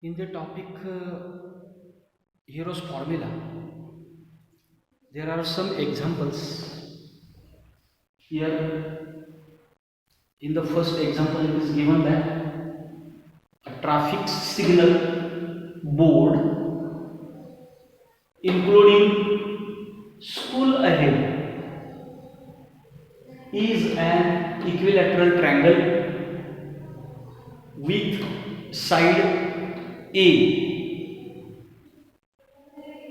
In the topic Hero's formula, there are some examples. Here, in the first example, it is given that a traffic signal board, including school ahead, is an equilateral triangle with side A.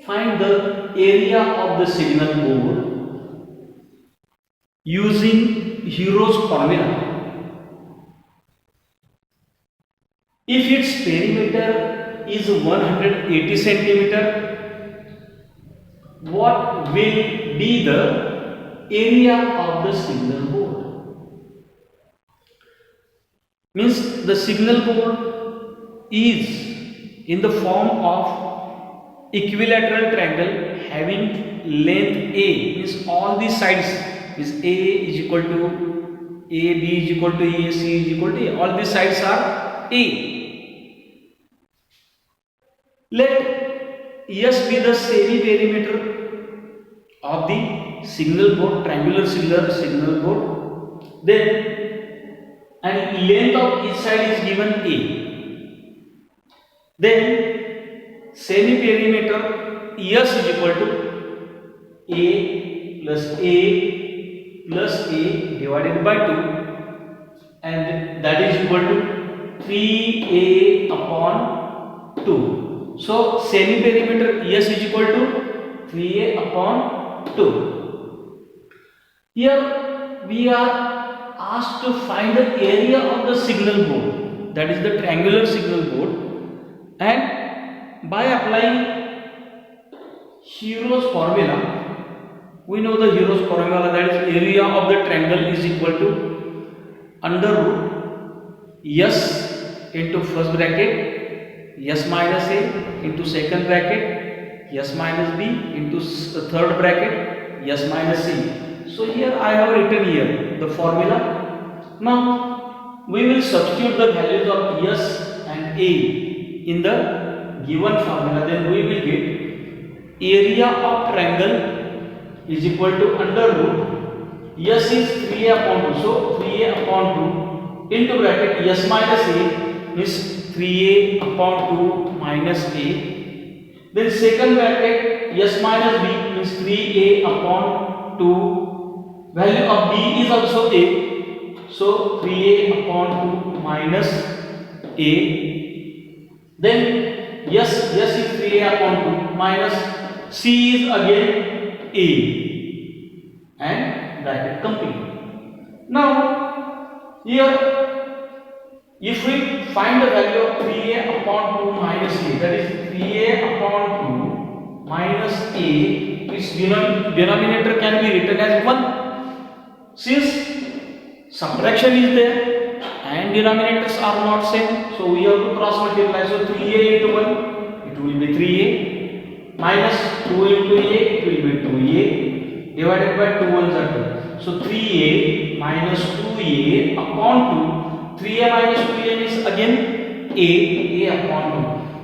Find the area of the signal board using Hero's formula. If its perimeter is 180 centimeter, what will be the area of the signal board? Means the signal board is in the form of equilateral triangle having length A, means all these sides is A is equal to A, B is equal to A, C is equal to A, all these sides are A. Let S be the semi-perimeter of the signal board, triangular signal board, then and length of each side is given A. Then semi-perimeter S is equal to A plus A divided by 2, and that is equal to 3A upon 2. So semi-perimeter S is equal to 3A upon 2. Here we are asked to find the area of the signal board, that is the triangular signal board, and by applying Hero's formula, we know the Hero's formula, that is area of the triangle is equal to under root S into first bracket S minus A into second bracket S minus B into third bracket S minus C. So here I have written here the formula. Now we will substitute the values of S and A in the given formula, then we will get area of triangle is equal to under root S is 3A upon 2, so 3A upon 2 into bracket S minus A is 3A upon 2 minus A, then second bracket S minus B means 3A upon 2, value of B is also A, so 3A upon 2 minus A, then S is 3A upon 2 minus C is again A, and bracket complete. Now here if we find the value of 3A upon 2 minus A, that is 3A upon 2 minus A, its denominator can be written as 1. Since subtraction is there and denominators are not same, so we have to cross multiply. So 3A into 1, it will be 3A, minus 2 into A, it will be 2A, divided by 2 ones are 2. So 3A minus 2A upon 2, 3A minus 2A is again A upon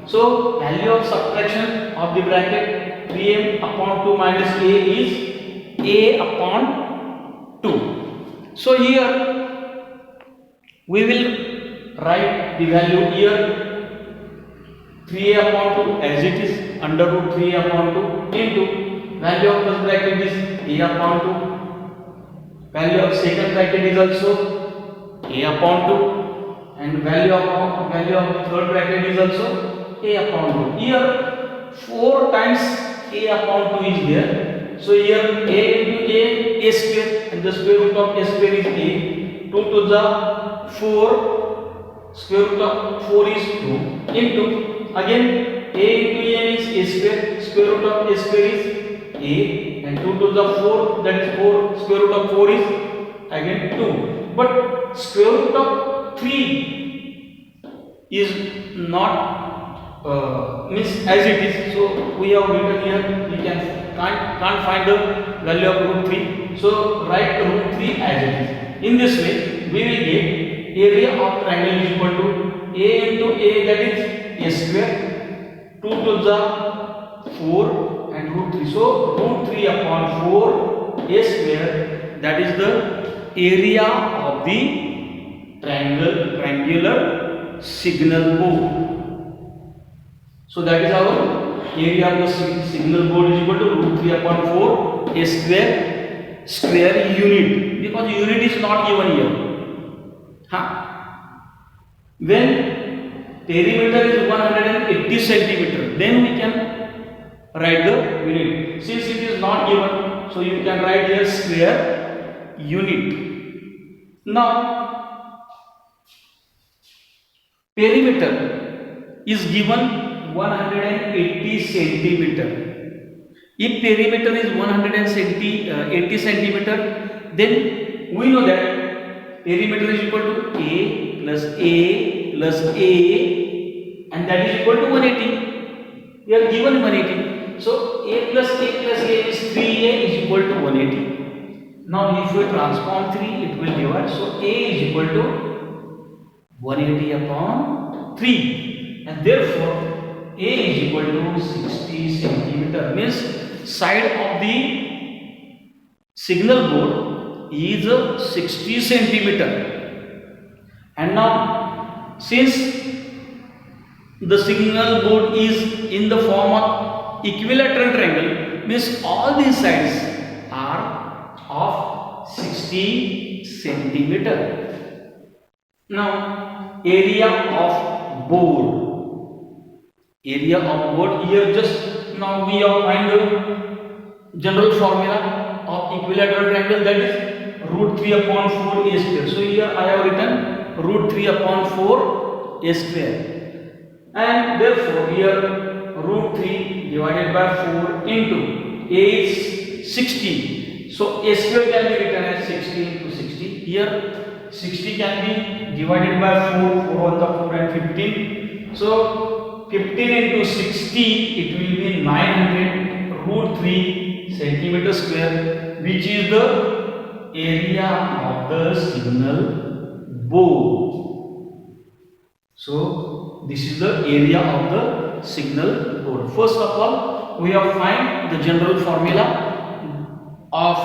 2. So value of subtraction of the bracket 3A upon 2 minus A is A upon 2. So here we will write the value here 3A upon 2 as it is under root 3 upon 2 into value of first bracket is A upon 2, value of second bracket is also A upon 2, and value of third bracket is also A upon 2. Here 4 times A upon 2 is there. So here A into A square, and the square root of A square is A. 2 to the 4, square root of 4 is 2 into again A into A is A square root of A square is A, and 2 to the 4, that is 4, square root of 4 is again 2. But square root of 3 is not means as it is, so we have written here we can't find the value of root 3, so write root 3 as it is. In this way we will get area of triangle is equal to A into A, that is A square, 2 to the 4 and root 3. So root 3 upon 4 a square, that is the area of the triangular signal board. So that is our area of the signal board is equal to root 3 upon 4 a square unit, because unit is not given here. When perimeter is 180 centimeter, then we can write the unit. Since it is not given, so you can write here square unit. Now perimeter is given 180 centimeter. If perimeter is 180 centimeter, then we know that perimeter is equal to A plus A plus A, and that is equal to 180. We are given 180. So A plus A plus A is 3A is equal to 180. Now if we transform 3, it will divide. So A is equal to 180 upon 3, and therefore A is equal to 60 centimeter. Means side of the signal board is 60 centimeter. And now since the signal board is in the form of equilateral triangle, means all these sides are of 60 centimeter. Now area of board, here just now we have find the general formula of equilateral triangle, that is root 3 upon 4 a square. So here I have written root 3 upon 4 a square, and therefore here root 3 divided by 4 into a is 60. So a square can be written as 60 into 60. Here 60 can be divided by 4, 4 on the 4 and 15. So 15 into 60, it will be 900 root 3 centimeter square, which is the area of the signal board. So this is the area of the signal board. First of all, we have find the general formula of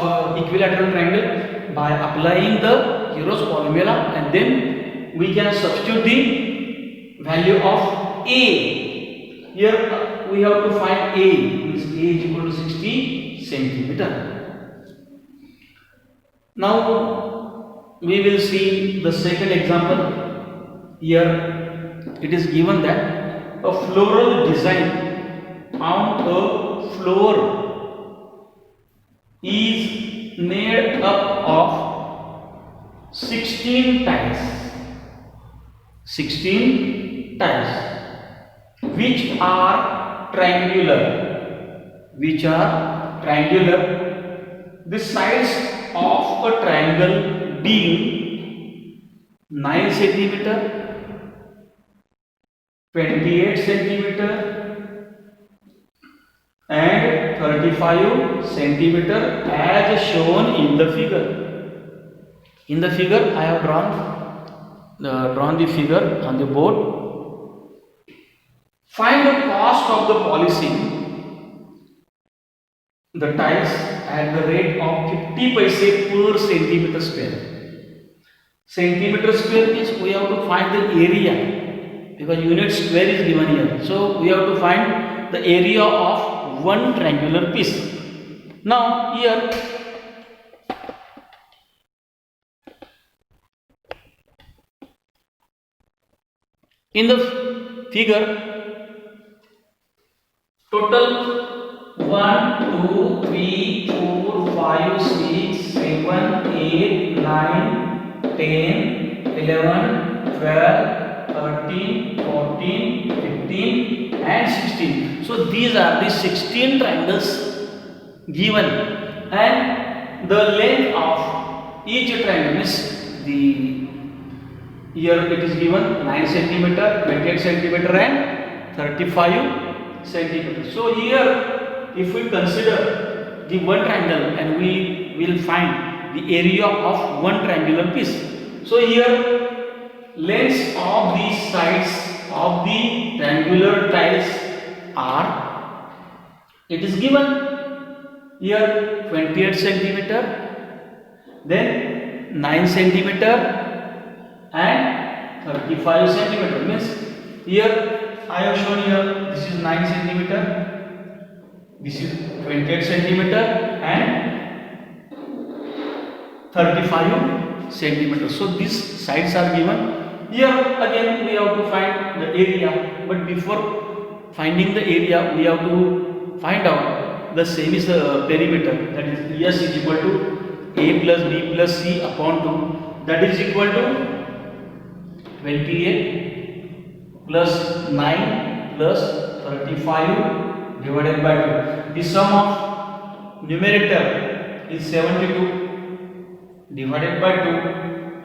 equilateral triangle by applying the Hero's formula, and then we can substitute the value of A. Here we have to find A, means A is equal to 60 centimeter. Now we will see the second example. Here it is given that a floral design on a floor is made up of 16 tiles, which are triangular. The sides of a triangle being 9 centimeter, 28 centimeter and 35 centimeter as shown in the figure. In the figure I have drawn the figure on the board. Find the cost of the polishing the tiles at the rate of 50 paise per centimeter square. Centimeter square is we have to find the area, because unit square is given here. So we have to find the area of one triangular piece. Now here in the figure, total 1, 2, 3, 4, 5, 6, 7, 8, 9, 10, 11, 12, 13, 14, 15 and 16. So these are the 16 triangles given, and the length of each triangle is here it is given 9 centimeter, 28 centimeter and 35 centimeter. So here if we consider the one triangle, and we will find the area of one triangular piece. So here lengths of the sides of the triangular R. It is given here 28 centimeter, then 9 centimeter and 35 centimeter. Means here I have shown here this is 9 centimeter, this is 28 centimeter and 35 centimeter. So these sides are given. Here again we have to find the area, but before finding the area we have to find out the semi perimeter, that is S is equal to A plus B plus C upon 2, that is equal to 28 plus 9 plus 35 divided by 2. The sum of numerator is 72 divided by 2,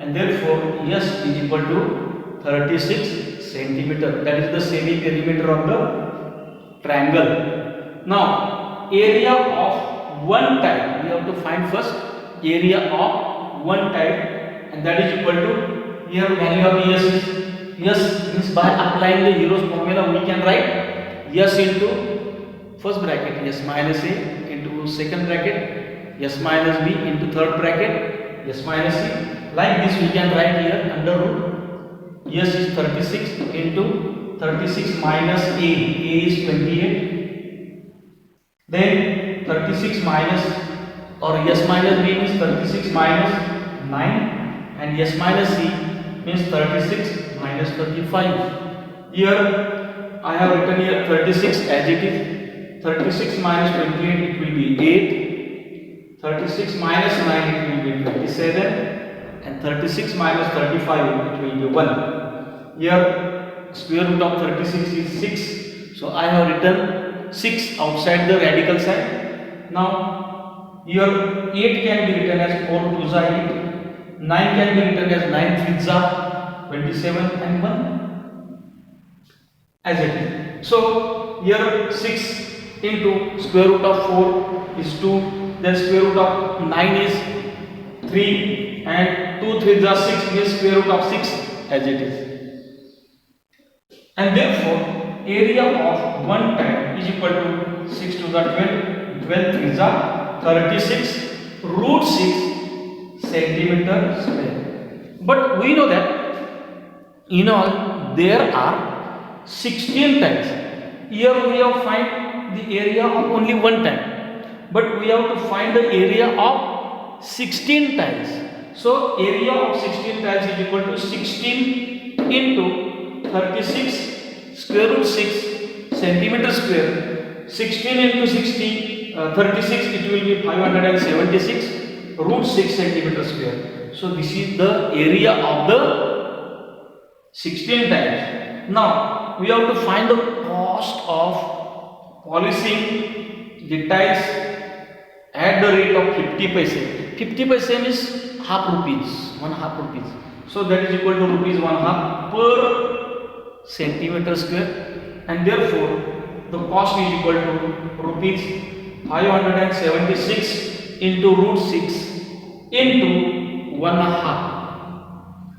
and therefore S is equal to 36 centimeter. That is the semi perimeter of the triangle. Now area of one type, we have to find first area of one type, and that is equal to, here value of S is, S means by applying the Euros formula we can write S into first bracket, S minus A, into second bracket, S minus B, into third bracket, S minus C. Like this we can write here under root S is 36 into 36 minus A is 28, then 36 minus, or S minus B means 36 minus 9, and S minus C means 36 minus 35. Here I have written here 36 as it is, 36 minus 28 it will be 8, 36 minus 9 it will be 27, and 36 minus 35 it will be 1. Here square root of 36 is 6, so I have written 6 outside the radical side. Now here 8 can be written as 4 2s are 8, 9 can be written as 9 3s are 27, and 1 as it is. So here 6 into square root of 4 is 2, then square root of 9 is 3, and 2 3s are 6 means square root of 6 as it is. And therefore area of one type is equal to 6 2s are 12, 12 3s are 36 root 6 centimeter square. But we know that in all there are 16 tiles. Here we have find the area of only one tile, but we have to find the area of 16 tiles. So area of 16 tiles is equal to 16 into 36 square root 6 centimeter square. 16 into 60, 36, it will be 576 root 6 centimeter square. So this is the area of the 16 tiles. Now we have to find the cost of polishing the tiles at the rate of 50 paise. 50 paise means half rupees, 1/2 rupees. So that is equal to rupees 1/2 per centimeter square, and therefore the cost is equal to rupees 576 into root 6 into 1/2.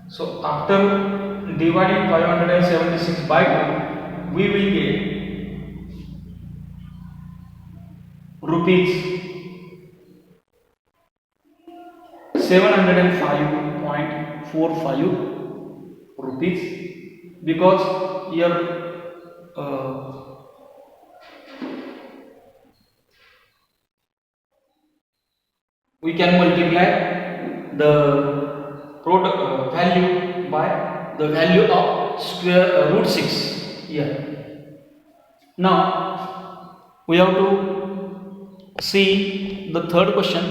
So after dividing 576 by 2, we will get rupees 705.45 rupees, because here we can multiply the product value by the value of square root 6 here. Now we have to see the third question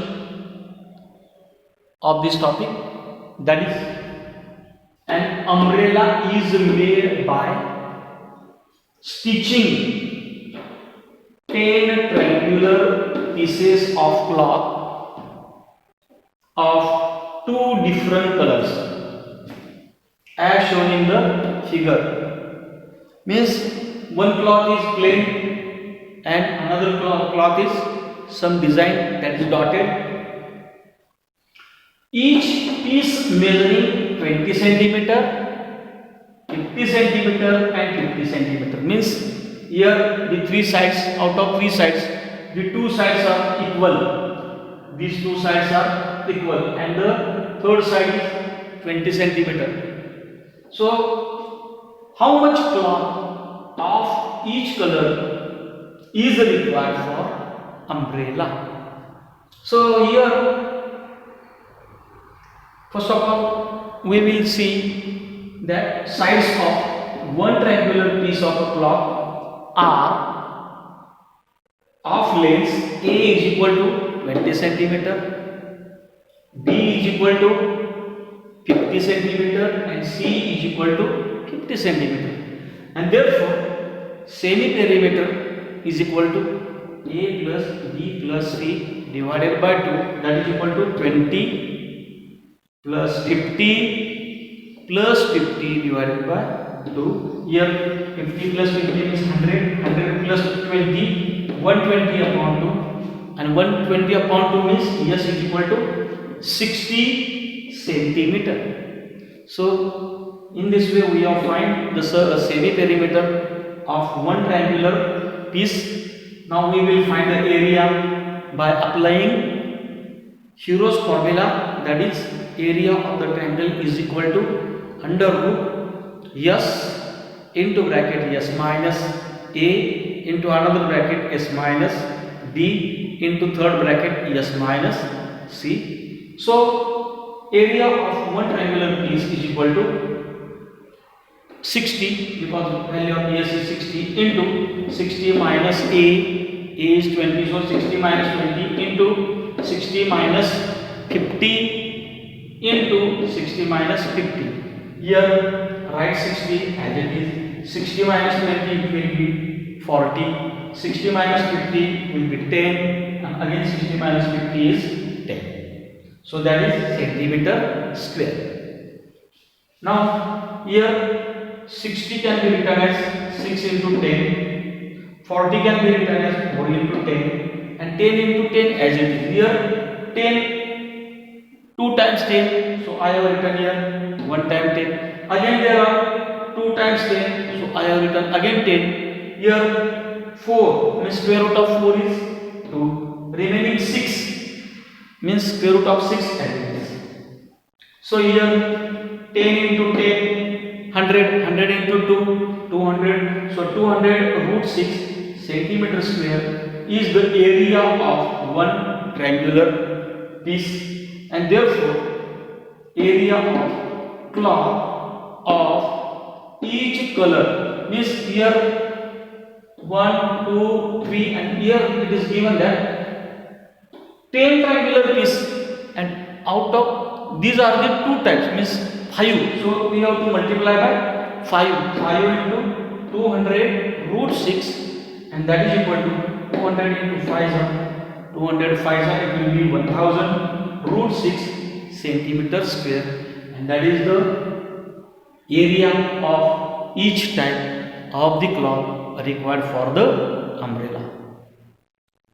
of this topic, that is, an umbrella is made by stitching 10 triangular pieces of cloth of 2 different colors as shown in the figure. Means one cloth is plain and another cloth is some design, that is dotted. Each piece measuring 20 centimeter, 50 centimeter and 50 centimeter. Means here the three sides, out of three sides, the two sides are equal. These two sides are equal, and the third side is 20 centimeter. So how much cloth of each color is required for umbrella? So here, first of all, we will see that sides of one triangular piece of cloth are of length A is equal to 20 centimeter, B is equal to 50 centimeter, and C is equal to 50 centimeter, and therefore semi perimeter is equal to A plus B plus C divided by 2, that is equal to 20 plus 50 plus 50 divided by 2. Here 50 plus 50 is 100, 100 plus 20, 120 upon 2, and 120 upon 2 means S is equal to 60 centimeter. So in this way we have find the semi perimeter of one triangular piece. Now we will find the area by applying Hero's formula, that is area of the triangle is equal to under root S into bracket S minus A into another bracket S minus B into third bracket S minus C. So area of one triangular piece is equal to 60, because value of S is 60, into 60 minus A is 20, so 60 minus 20 into 60 minus 50 into 60 minus 50. Here write 60 as it is. 60 minus 20 will be 40, 60 minus 50 will be 10, and again 60 minus 50 is 10. So that is centimeter square. Now here 60 can be written as 6 into 10, 40 can be written as 4 into 10, and 10 into 10 as it is. Here 10, 2 times 10, so I have written here 1 time 10. Again there are 2 times 10, so I have written again 10. Here 4 means square root of 4 is 2. Remaining 6 means square root of 6 as it is. So here 10 into 10, 100, 100 into 2, 200. So 200 root 6 centimeter square is the area of one triangular piece, and therefore area of cloth of each color means here 1, 2, 3, and here it is given that 10 triangular piece, and out of these are the 2 types means 5. So we have to multiply by 5. 5 into 200 root 6, and that is equal to 200 into 5, 200 5, it will be 1000 root 6 centimeter square, and that is the area of each type of the cloth required for the umbrella.